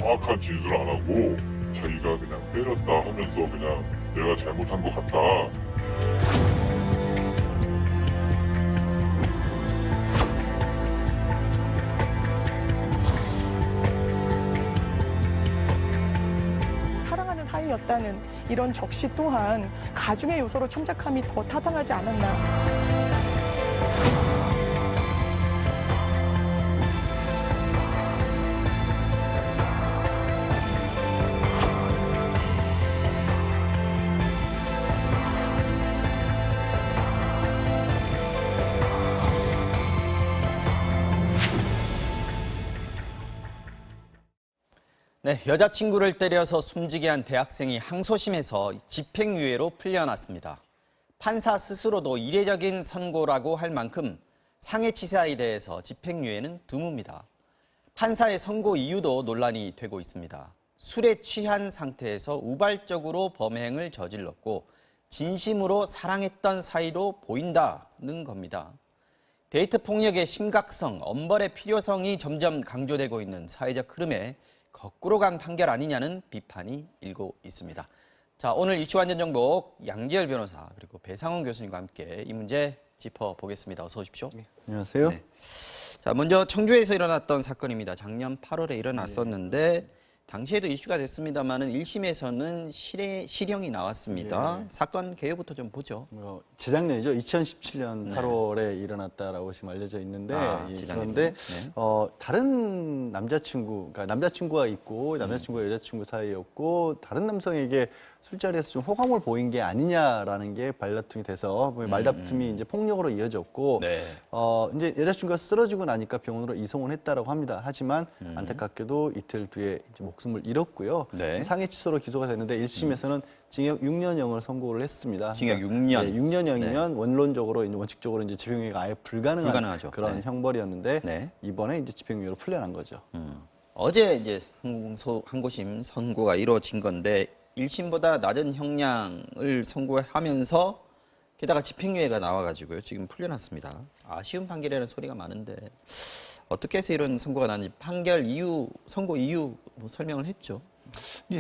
정확한 진술을 안 하고 자기가 그냥 때렸다 하면서 그냥 내가 잘못한 것 같다. 사랑하는 사이였다는 이런 적시 또한 가중의 요소로 참작함이 더 타당하지 않았나. 네, 여자친구를 때려서 숨지게 한 대학생이 항소심에서 집행유예로 풀려났습니다. 판사 스스로도 이례적인 선고라고 할 만큼 상해치사에 대해서 집행유예는 드뭅니다. 판사의 선고 이유도 논란이 되고 있습니다. 술에 취한 상태에서 우발적으로 범행을 저질렀고 진심으로 사랑했던 사이로 보인다는 겁니다. 데이트 폭력의 심각성, 엄벌의 필요성이 점점 강조되고 있는 사회적 흐름에 거꾸로 간 판결 아니냐는 비판이 일고 있습니다. 자, 오늘 이슈 완전 정복 양지열 변호사 그리고 배상훈 교수님과 함께 이 문제 짚어보겠습니다. 어서 오십시오. 네, 안녕하세요. 네. 자, 먼저 청주에서 일어났던 사건입니다. 작년 8월에 일어났었는데 당시에도 이슈가 됐습니다만은 1심에서는 실형이 나왔습니다. 사건 개요부터 좀 보죠. 재작년이죠. 2017년 8월에 일어났다라고 지금 알려져 있는데 그런데 다른 남자친구, 그러니까 남자친구가 있고 남자친구가 여자친구 사이였고 다른 남성에게 술자리에서 좀 호감을 보인 게 아니냐라는 게 말다툼이 돼서 말다툼이 이제 폭력으로 이어졌고 이제 여자친구가 쓰러지고 나니까 병원으로 이송을 했다라고 합니다. 하지만 안타깝게도 이틀 뒤에 이제 목숨을 잃었고요. 상해치소로 기소가 됐는데 1심에서는 징역 6년형을 선고를 했습니다. 징역 6년. 네, 6년형이면 원론적으로 이제 원칙적으로 이제 집행유예가 아예 불가능한 그런 네. 형벌이었는데 이번에 이제 집행유예로 풀려난 거죠. 어제 이제 항고심 선고가 이루어진 건데 1심보다 낮은 형량을 선고하면서 게다가 집행유예가 나와가지고요. 지금 풀려났습니다. 아쉬운 판결이라는 소리가 많은데 어떻게 해서 이런 선고가 났는지 판결 이유, 선고 이유 뭐 설명을 했죠.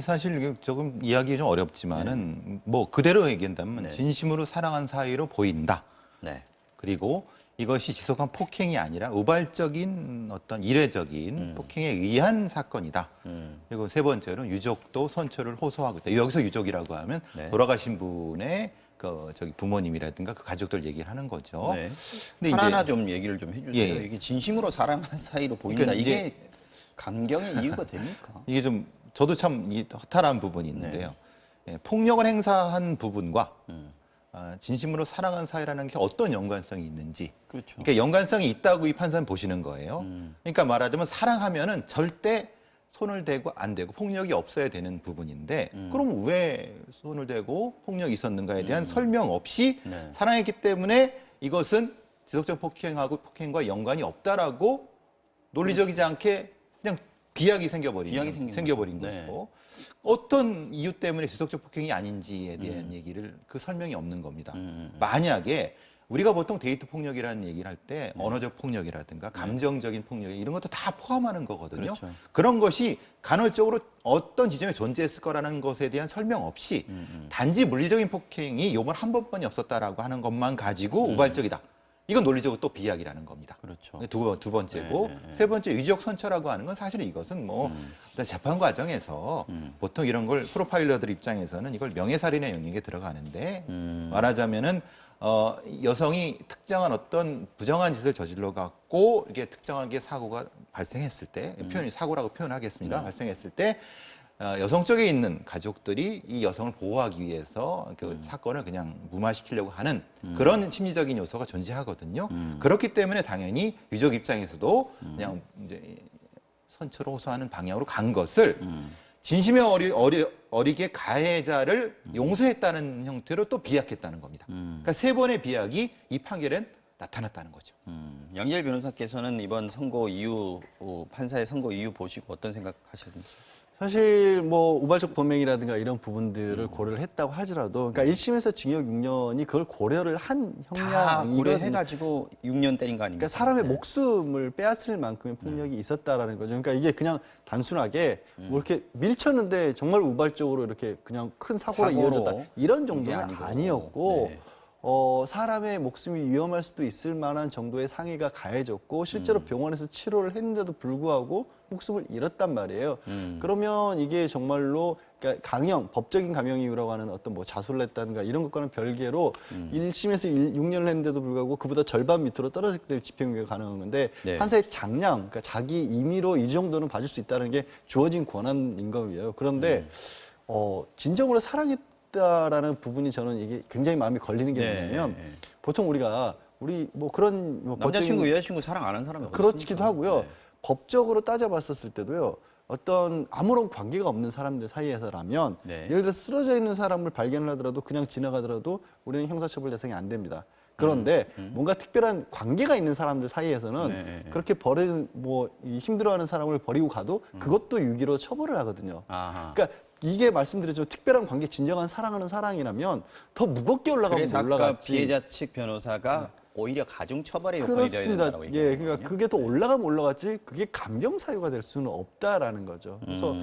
사실 조금 이야기 좀 어렵지만은 뭐 그대로 얘기한다면 진심으로 사랑한 사이로 보인다. 그리고 이것이 지속한 폭행이 아니라 우발적인 어떤 이례적인 폭행에 의한 사건이다. 그리고 세 번째로는 유족도 선처를 호소하고 있다. 여기서 유족이라고 하면 돌아가신 분의 저기 부모님이라든가 그 가족들 얘기를 하는 거죠. 근데 하나하나 좀 얘기를 좀 해주세요. 이게 진심으로 사랑한 사이로 보인다. 그러니까 이게 감경의 이유가 됩니까? 이게 좀 저도 참 허탈한 부분이 있는데요. 폭력을 행사한 부분과 진심으로 사랑한 사이라는 게 어떤 연관성이 있는지. 그러니까 연관성이 있다고 이 판사는 보시는 거예요. 그러니까 말하자면 사랑하면은 절대 손을 대고 안 대고 폭력이 없어야 되는 부분인데 그럼 왜 손을 대고 폭력이 있었는가에 대한 설명 없이 사랑했기 때문에 이것은 지속적 폭행과 연관이 없다라고 논리적이지 않게 그냥 비약이 생겨버린 것이고 어떤 이유 때문에 지속적 폭행이 아닌지에 대한 얘기를 그 설명이 없는 겁니다. 만약에 우리가 보통 데이트 폭력이라는 얘기를 할 때 언어적 폭력이라든가 감정적인 폭력 이런 것도 다 포함하는 거거든요. 그런 것이 간헐적으로 어떤 지점에 존재했을 거라는 것에 대한 설명 없이 단지 물리적인 폭행이 요번 한 번뿐이 없었다라고 하는 것만 가지고 우발적이다. 이건 논리적으로 또 비약이라는 겁니다. 두 번째고 세 번째 유족 선처라고 하는 건 사실은 이것은 뭐 어떤 재판 과정에서 보통 이런 걸 프로파일러들 입장에서는 이걸 명예살인의 영역에 들어가는데 말하자면은 여성이 특정한 어떤 부정한 짓을 저질러 갖고 이게 특정하게 사고가 발생했을 때 사고라고 표현하겠습니다. 발생했을 때 여성 쪽에 있는 가족들이 이 여성을 보호하기 위해서 그 사건을 그냥 무마시키려고 하는 그런 심리적인 요소가 존재하거든요. 그렇기 때문에 당연히 유족 입장에서도 그냥 이제 선처를 호소하는 방향으로 간 것을 진심에 어리게 가해자를 용서했다는 형태로 또 비약했다는 겁니다. 그러니까 세 번의 비약이 이 판결엔 나타났다는 거죠. 양지열 변호사께서는 이번 선고 이유, 판사의 선고 이유 보시고 어떤 생각하셨는지? 사실 뭐 우발적 범행이라든가 이런 부분들을 고려를 했다고 하더라도, 그러니까 1심에서 징역 6년이 그걸 고려를 한 다 형량이 고려해가지고 6년 때린 거 아닙니까? 그러니까 사람의 네. 목숨을 빼앗을 만큼의 폭력이 있었다라는 거죠. 그러니까 이게 그냥 단순하게 뭐 이렇게 밀쳤는데 정말 우발적으로 이렇게 그냥 큰 사고로 이어졌다 이런 정도는 아니고. 아니었고 네. 사람의 목숨이 위험할 수도 있을 만한 정도의 상해가 가해졌고 실제로 병원에서 치료를 했는데도 불구하고 목숨을 잃었단 말이에요. 그러면 이게 정말로 그러니까 강형, 법적인 강형 이유라고 하는 어떤 뭐 자수를 했다든가 이런 것과는 별개로 1심에서 6년을 했는데도 불구하고 그보다 절반 밑으로 떨어졌기 때문에 집행유예가 가능한 건데 네. 판사의 장량, 그러니까 자기 임의로 이 정도는 봐줄 수 있다는 게 주어진 권한인 거예요. 그런데 진정으로 사랑했다라는 부분이 저는 이게 굉장히 마음이 걸리는 게 네. 뭐냐면 보통 우리 뭐 그런 뭐 남자친구, 법적인 여자친구 사랑 안 하는 사람이 어디 그렇기도 있습니까? 하고요. 네. 법적으로 따져봤었을 때도요. 어떤 아무런 관계가 없는 사람들 사이에서라면 네. 예를 들어 쓰러져 있는 사람을 발견을 하더라도 그냥 지나가더라도 우리는 형사처벌 대상이 안 됩니다. 그런데 뭔가 특별한 관계가 있는 사람들 사이에서는 네. 그렇게 이 힘들어하는 사람을 버리고 가도 그것도 유기로 처벌을 하거든요. 아하. 그러니까 이게 말씀드렸죠. 특별한 관계, 진정한 사랑하는 사랑이라면 더 무겁게 올라가면 그래서 아까 올라갔지. 피해자 측 변호사가 오히려 가중 처벌의 요건이 되어야 그렇습니다. 된다고 예, 얘기하는 그러니까 거군요. 그게 더 올라가면 올라갔지 그게 감경 사유가 될 수는 없다라는 거죠. 그래서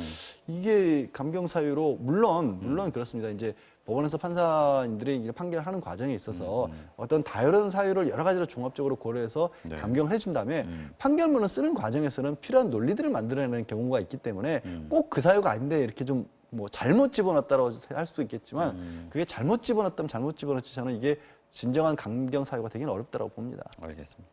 이게 감경 사유로 물론 그렇습니다. 이제 법원에서 판사님들이 이제 판결하는 과정에 있어서 어떤 다양한 사유를 여러 가지로 종합적으로 고려해서 네. 감경을 해준 다음에 판결문을 쓰는 과정에서는 필요한 논리들을 만들어내는 경우가 있기 때문에 꼭 그 사유가 아닌데 이렇게 좀 뭐 잘못 집어넣었다고 할 수도 있겠지만 그게 잘못 집어넣었다면 잘못 집어넣었지 저는 이게 진정한 감경 사유가 되기는 어렵다고 봅니다. 알겠습니다.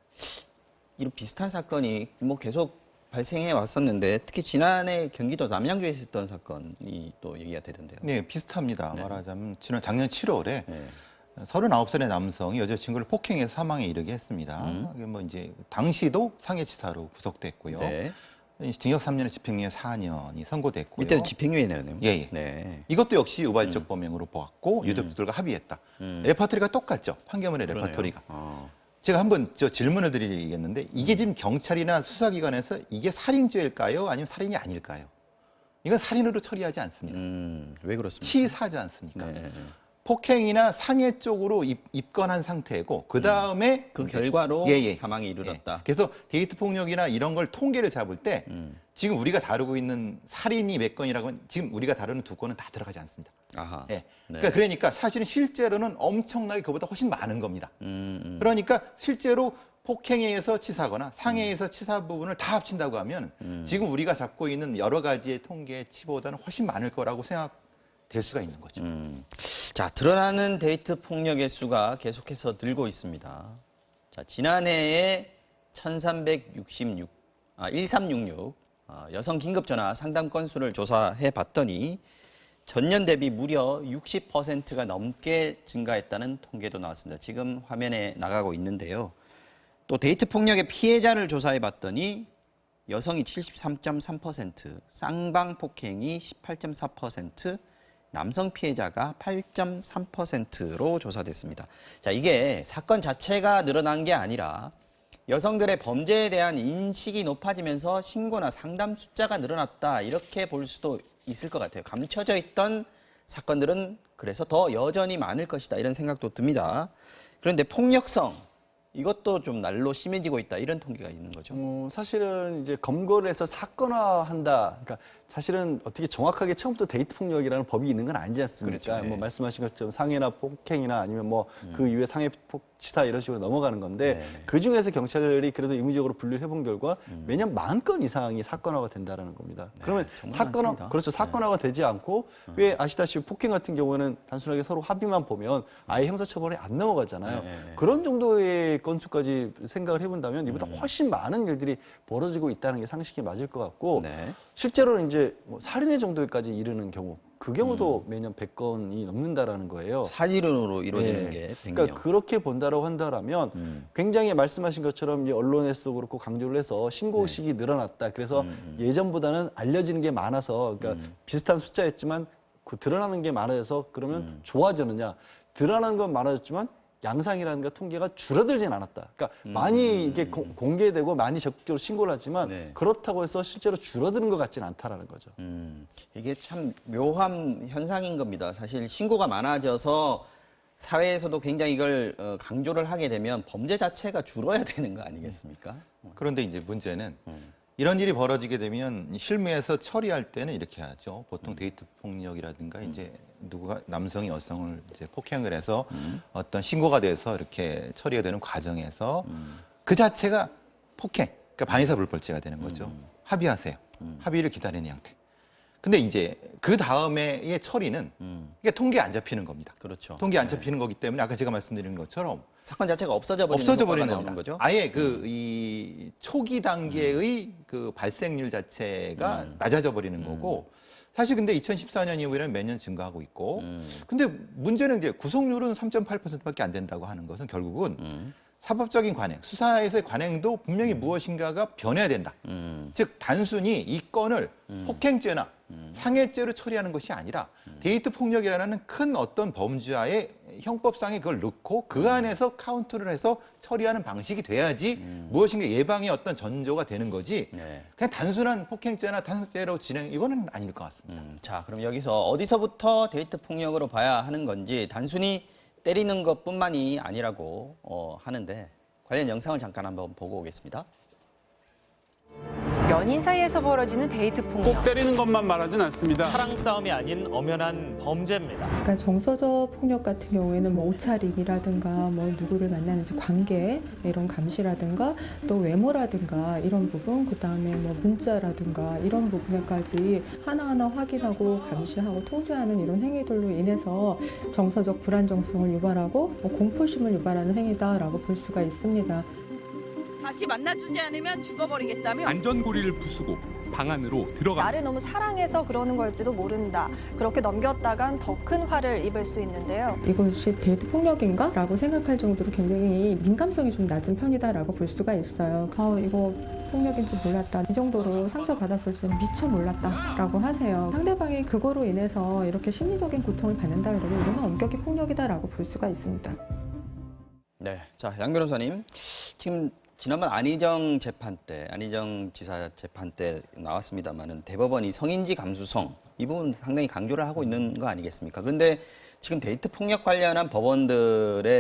이런 비슷한 사건이 뭐 계속 발생해 왔었는데 특히 지난해 경기도 남양주에 있었던 사건이 또 얘기가 되던데요. 네, 비슷합니다. 말하자면 작년 7월에 네. 39살의 남성이 여자친구를 폭행해서 사망에 이르게 했습니다. 이게 뭐 이제 당시도 상해치사로 구속됐고요. 네. 징역 3년에 집행유예 4년이 선고됐고요. 이때도 집행유예네요. 예. 네. 이것도 역시 우발적 범행으로 보았고 유족들과 합의했다. 레퍼토리가 똑같죠. 판결문의 그러네요. 레퍼토리가. 어. 제가 한번 질문을 드리겠는데 이게 지금 경찰이나 수사기관에서 이게 살인죄일까요? 아니면 살인이 아닐까요? 이건 살인으로 처리하지 않습니다. 왜 그렇습니까? 치사하지 않습니까? 네. 폭행이나 상해 쪽으로 입건한 상태고 그 다음에 그 결과로 예. 사망에 이르렀다. 그래서 데이트 폭력이나 이런 걸 통계를 잡을 때 지금 우리가 다루고 있는 살인이 몇 건이라고 하면 지금 우리가 다루는 두 건은 다 들어가지 않습니다. 아하. 예. 네. 그러니까 사실은 실제로는 엄청나게 그보다 훨씬 많은 겁니다. 그러니까 실제로 폭행에 의해서 치사거나 상해에 의해서 치사 부분을 다 합친다고 하면 지금 우리가 잡고 있는 여러 가지의 통계의 치보다는 훨씬 많을 거라고 생각될 수가 있는 거죠. 자, 드러나는 데이트 폭력의 수가 계속해서 늘고 있습니다. 자, 지난해에 1366, 1366 여성 긴급전화 상담 건수를 조사해 봤더니 전년 대비 무려 60%가 넘게 증가했다는 통계도 나왔습니다. 지금 화면에 나가고 있는데요. 또 데이트 폭력의 피해자를 조사해 봤더니 여성이 73.3%, 쌍방 폭행이 18.4%, 남성 피해자가 8.3%로 조사됐습니다. 자, 이게 사건 자체가 늘어난 게 아니라 여성들의 범죄에 대한 인식이 높아지면서 신고나 상담 숫자가 늘어났다. 이렇게 볼 수도 있을 것 같아요. 감춰져 있던 사건들은 그래서 더 여전히 많을 것이다. 이런 생각도 듭니다. 그런데 폭력성, 이것도 좀 날로 심해지고 있다. 이런 통계가 있는 거죠. 사실은 이제 검거를 해서 사건화한다. 그러니까 사실은 어떻게 정확하게 처음부터 데이트 폭력이라는 법이 있는 건 아니지 않습니까? 그렇죠. 뭐 말씀하신 것처럼 상해나 폭행이나 아니면 뭐 그 이후에 상해 치사 이런 식으로 넘어가는 건데 그 중에서 경찰이 그래도 의무적으로 분류를 해본 결과 매년 40건 이상이 사건화가 된다라는 겁니다. 그러면 정말 사건화 많습니다. 그렇죠. 사건화가 되지 않고 왜 아시다시피 폭행 같은 경우에는 단순하게 서로 합의만 보면 아예 형사처벌에 안 넘어가잖아요. 그런 정도의 건수까지 생각을 해본다면 이보다 훨씬 많은 일들이 벌어지고 있다는 게 상식이 맞을 것 같고 네. 실제로는 이제 뭐 살인의 정도까지 이르는 경우 그 경우도 매년 100건이 넘는다라는 거예요. 사실으로 이루어지는 예. 게 100명. 그러니까 그렇게 본다라고 한다면 굉장히 말씀하신 것처럼 이제 언론에서도 그렇고 강조를 해서 신고식이 늘어났다. 그래서 예전보다는 알려지는 게 많아서 그러니까 비슷한 숫자였지만 그 드러나는 게 많아져서 그러면 좋아지느냐. 드러나는 건 많아졌지만 양상이라든가 통계가 줄어들진 않았다. 그러니까 많이 이게 공개되고 많이 적극적으로 신고를 하지만 네. 그렇다고 해서 실제로 줄어드는 것 같지는 않다라는 거죠. 이게 참 묘한 현상인 겁니다. 사실 신고가 많아져서 사회에서도 굉장히 이걸 강조를 하게 되면 범죄 자체가 줄어야 되는 거 아니겠습니까? 그런데 이제 문제는 이런 일이 벌어지게 되면 실무에서 처리할 때는 이렇게 하죠. 보통 데이트 폭력이라든가 이제 누구가 남성이 여성을 이제 폭행을 해서 어떤 신고가 돼서 이렇게 처리가 되는 과정에서 그 자체가 폭행, 그러니까 반의사 불벌죄가 되는 거죠. 합의하세요. 합의를 기다리는 형태. 근데 이제 그 다음에의 처리는 이게 통계에 안 잡히는 겁니다. 그렇죠. 통계에 안 잡히는 거기 때문에 아까 제가 말씀드린 것처럼 사건 자체가 없어져 버리는 겁니다. 거죠. 아예 이 초기 단계의 그 발생률 자체가 낮아져 버리는 거고 사실 근데 2014년 이후에는 매년 증가하고 있고 근데 문제는 이제 구속률은 3.8%밖에 안 된다고 하는 것은 결국은 사법적인 관행, 수사에서의 관행도 분명히 무엇인가가 변해야 된다. 즉 단순히 이 건을 폭행죄나 상해죄로 처리하는 것이 아니라 데이트 폭력이라는 큰 어떤 범죄와의 형법상에 그걸 넣고 그 안에서 카운트를 해서 처리하는 방식이 돼야지 무엇인가 예방의 어떤 전조가 되는 거지 네. 그냥 단순한 폭행죄나 단속죄로 진행 이거는 아닐 것 같습니다. 자, 그럼 여기서 어디서부터 데이트 폭력으로 봐야 하는 건지 단순히 때리는 것뿐만이 아니라고 하는데 관련 영상을 잠깐 한번 보고 오겠습니다. 연인 사이에서 벌어지는 데이트 폭력. 꼭 때리는 것만 말하진 않습니다. 사랑 싸움이 아닌 엄연한 범죄입니다. 그러니까 정서적 폭력 같은 경우에는 뭐 옷차림이라든가 뭐 누구를 만나는지 관계 이런 감시라든가 또 외모라든가 이런 부분 그다음에 뭐 문자라든가 이런 부분까지 하나하나 확인하고 감시하고 통제하는 이런 행위들로 인해서 정서적 불안정성을 유발하고 뭐 공포심을 유발하는 행위다라고 볼 수가 있습니다. 다시 만나주지 않으면 죽어버리겠다며 안전고리를 부수고 방 안으로 들어가. 나를 너무 사랑해서 그러는 걸지도 모른다. 그렇게 넘겼다간 더 큰 화를 입을 수 있는데요. 이것이 데이트 폭력인가? 라고 생각할 정도로 굉장히 민감성이 좀 낮은 편이다라고 볼 수가 있어요. 이거 폭력인지 몰랐다. 이 정도로 상처받았을 줄은 미처 몰랐다라고 하세요. 상대방이 그거로 인해서 이렇게 심리적인 고통을 받는다 그러면 이거는 엄격히 폭력이다라고 볼 수가 있습니다. 네, 자, 양 변호사님, 지금 지난번 안희정 지사 재판 때 나왔습니다만은 대법원이 성인지 감수성 이 부분 상당히 강조를 하고 있는 거 아니겠습니까? 그런데 지금 데이트 폭력 관련한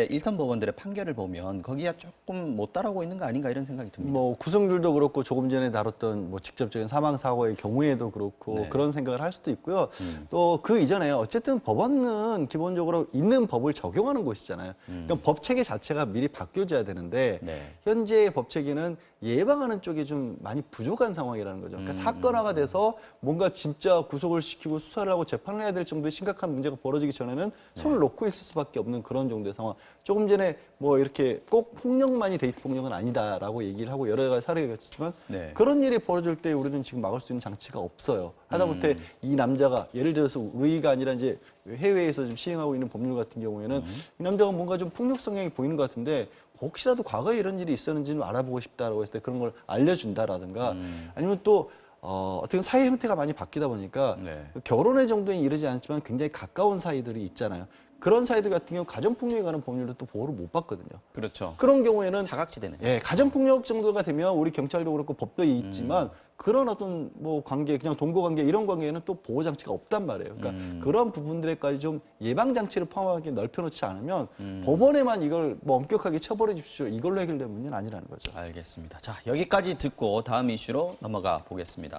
일선 법원들의 판결을 보면 거기가 조금 못 따라오고 있는 거 아닌가 이런 생각이 듭니다. 뭐 구성률도 그렇고 조금 전에 다뤘던 뭐 직접적인 사망 사고의 경우에도 그렇고 네. 그런 생각을 할 수도 있고요. 또 그 이전에 어쨌든 법원은 기본적으로 있는 법을 적용하는 곳이잖아요. 그러니까 법 체계 자체가 미리 바뀌어져야 되는데 네. 현재의 법 체계는 예방하는 쪽이 좀 많이 부족한 상황이라는 거죠. 그러니까 사건화가 돼서 뭔가 진짜 구속을 시키고 수사를 하고 재판을 해야 될 정도의 심각한 문제가 벌어지기 전에는 손을 놓고 있을 수밖에 없는 그런 정도의 상황. 조금 전에 뭐 이렇게 꼭 폭력만이 데이트 폭력은 아니다라고 얘기를 하고 여러 가지 사례가 있지만 네. 그런 일이 벌어질 때 우리는 지금 막을 수 있는 장치가 없어요. 하다못해 이 남자가 예를 들어서 우리가 아니라 이제 해외에서 좀 시행하고 있는 법률 같은 경우에는 이 남자가 뭔가 좀 폭력 성향이 보이는 것 같은데 혹시라도 과거에 이런 일이 있었는지는 알아보고 싶다라고 했을 때 그런 걸 알려준다라든가 아니면 또 어떻게 사회 형태가 많이 바뀌다 보니까 네. 결혼의 정도에 이르지 않지만 굉장히 가까운 사이들이 있잖아요. 그런 사이들 같은 경우 가정폭력에 관한 법률도 또 보호를 못 받거든요. 그렇죠. 그런 경우에는 사각지대네. 예, 가정폭력 정도가 되면 우리 경찰도 그렇고 법도 있지만 그런 어떤 뭐 관계, 그냥 동거관계 이런 관계에는 또 보호장치가 없단 말이에요. 그러니까 그런 부분들에까지 좀 예방장치를 포함하게 넓혀놓지 않으면 법원에만 이걸 뭐 엄격하게 처벌해 주십시오. 이걸로 해결될 문제는 아니라는 거죠. 알겠습니다. 자, 여기까지 듣고 다음 이슈로 넘어가 보겠습니다.